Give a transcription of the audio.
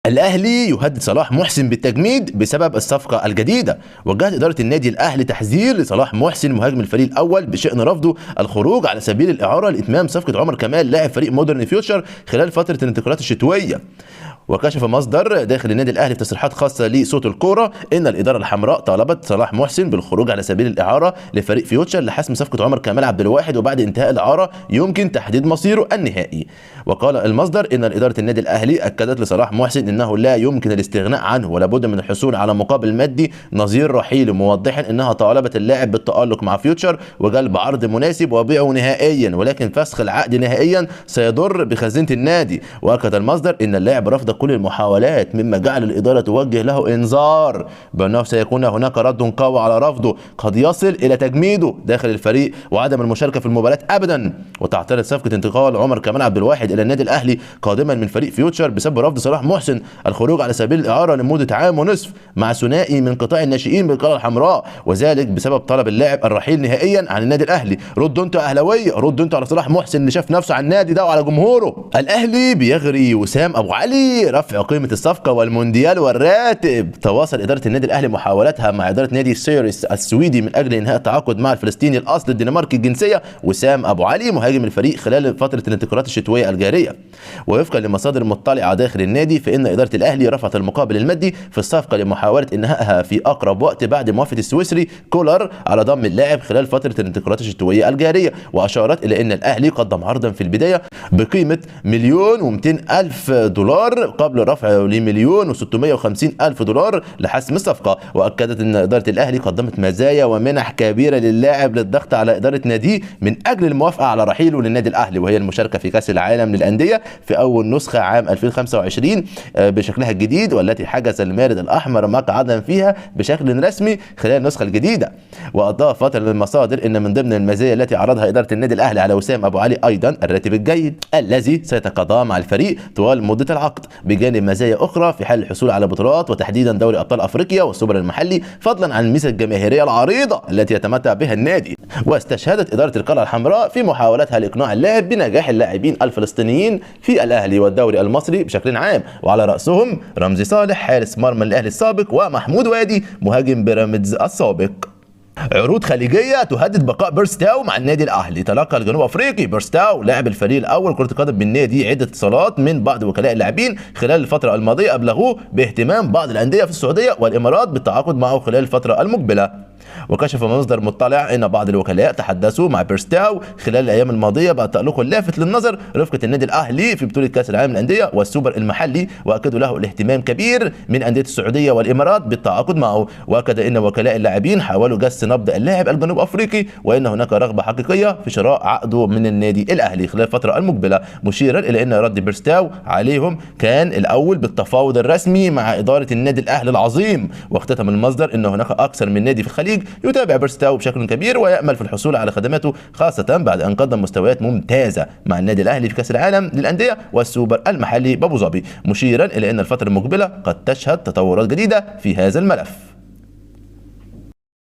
الأهلي يهدد صلاح محسن بالتجميد بسبب الصفقة الجديدة. وجهت إدارة النادي الأهلي تحذير لصلاح محسن مهاجم الفريق الأول بشأن رفضه الخروج على سبيل الإعارة لإتمام صفقة عمر كمال لاعب فريق مودرن فيوتشر خلال فترة الانتقالات الشتوية. وكشف مصدر داخل النادي الاهلي في تصريحات خاصه لصوت الكوره ان الاداره الحمراء طالبت صلاح محسن بالخروج على سبيل الاعاره لفريق فيوتشر لحسم صفقه عمر كمال عبد الواحد، وبعد انتهاء الاعاره يمكن تحديد مصيره النهائي. وقال المصدر ان اداره النادي الاهلي اكدت لصلاح محسن انه لا يمكن الاستغناء عنه ولا بد من الحصول على مقابل مادي نظير رحيله، موضحا انها طالبت اللاعب بالتالق مع فيوتشر وجلب عرض مناسب وبيعه نهائيا، ولكن فسخ العقد نهائيا سيضر بخزينه النادي. واكد المصدر ان اللاعب رفض كل المحاولات، مما جعل الإدارة توجه له إنذار بأنه سيكون هناك رد قوي على رفضه قد يصل إلى تجميده داخل الفريق وعدم المشاركة في المباراة أبدا. وتعترض صفقة انتقال عمر كمال عبد الواحد إلى النادي الأهلي قادما من فريق فيوتشر بسبب رفض صلاح محسن الخروج على سبيل الإعارة لمدة عام ونصف مع ثنائي من قطاع الناشئين بالقلعة الحمراء، وذلك بسبب طلب اللاعب الرحيل نهائيا عن النادي الأهلي. ردوا انتوا أهلاوية، ردوا انتوا على صلاح محسن اللي شاف نفسه على النادي ده وعلى جمهوره. الأهلي بيغري وسام أبو علي رفع قيمة الصفقة والمونديال والراتب. تواصل إدارة النادي الأهلي محاولاتها مع إدارة نادي سيريس السويدي من أجل إنهاء التعاقد مع الفلسطيني الأصل الدنماركي الجنسية وسام أبو علي مهاجم الفريق خلال فترة الانتقالات الشتوية الجارية. ووفقا لمصادر مطلعة داخل النادي فإن إدارة الأهلي رفعت المقابل المادي في الصفقة لمحاولة إنهائها في أقرب وقت بعد موافقة السويسري كولر على ضم اللاعب خلال فترة الانتقالات الشتوية الجارية. وأشارت إلى أن الأهلي قدم عرضا في البداية بقيمة $1,200,000 قبل رفعه $1,650,000 لحسم الصفقة. وأكدت أن إدارة الأهلي قدمت مزايا ومنح كبيرة للاعب للضغط على إدارة ناديه من أجل الموافقة على رحيله للنادي الأهلي، وهي المشاركة في كأس العالم للأندية في أول نسخة عام 2025 بشكلها الجديد، والتي حجز المارد الأحمر مقعدا فيها بشكل رسمي خلال النسخة الجديدة. وأضافت المصادر أن من ضمن المزايا التي عرضها إدارة النادي الأهلي على وسام أبو علي أيضا الراتب الجيد الذي سيتقاضاه مع الفريق طوال مدة العقد، بجانب مزايا أخرى في حال الحصول على بطولات وتحديدا دوري أبطال أفريقيا والسوبر المحلي، فضلا عن الميزة الجماهيرية العريضة التي يتمتع بها النادي. واستشهدت إدارة القلعة الحمراء في محاولتها لإقناع اللاعب بنجاح اللاعبين الفلسطينيين في الأهلي والدوري المصري بشكل عام، وعلى رأسهم رمزي صالح حارس مرمى الأهلي السابق ومحمود وادي مهاجم بيراميدز السابق. عروض خليجيه تهدد بقاء بيرستاو مع النادي الاهلي. تلقى الجنوب افريقي بيرستاو لاعب الفريق الاول كره القدم بالنادي عده اتصالات من بعض وكلاء اللاعبين خلال الفتره الماضيه ابلغوه باهتمام بعض الانديه في السعوديه والامارات بالتعاقد معه خلال الفتره المقبله. وكشف مصدر مطلع ان بعض الوكلاء تحدثوا مع بيرستاو خلال الايام الماضيه بعد تألقه اللافت للنظر رفقه النادي الاهلي في بطوله كاس العالم للانديه والسوبر المحلي، واكدوا له الاهتمام كبير من انديه السعوديه والامارات بالتعاقد معه. واكد ان وكلاء اللاعبين حاولوا جس نبض اللاعب الجنوب افريقي وان هناك رغبه حقيقيه في شراء عقده من النادي الاهلي خلال الفتره المقبله، مشيرا الى ان رد بيرستاو عليهم كان الاول بالتفاوض الرسمي مع اداره النادي الاهلي العظيم. واختتم المصدر ان هناك اكثر من نادي في الخليج يتابع بيرستاو بشكل كبير ويأمل في الحصول على خدماته، خاصة بعد أن قدم مستويات ممتازة مع النادي الأهلي في كأس العالم للأندية والسوبر المحلي بأبو ظبي، مشيرا إلى أن الفترة المقبلة قد تشهد تطورات جديدة في هذا الملف.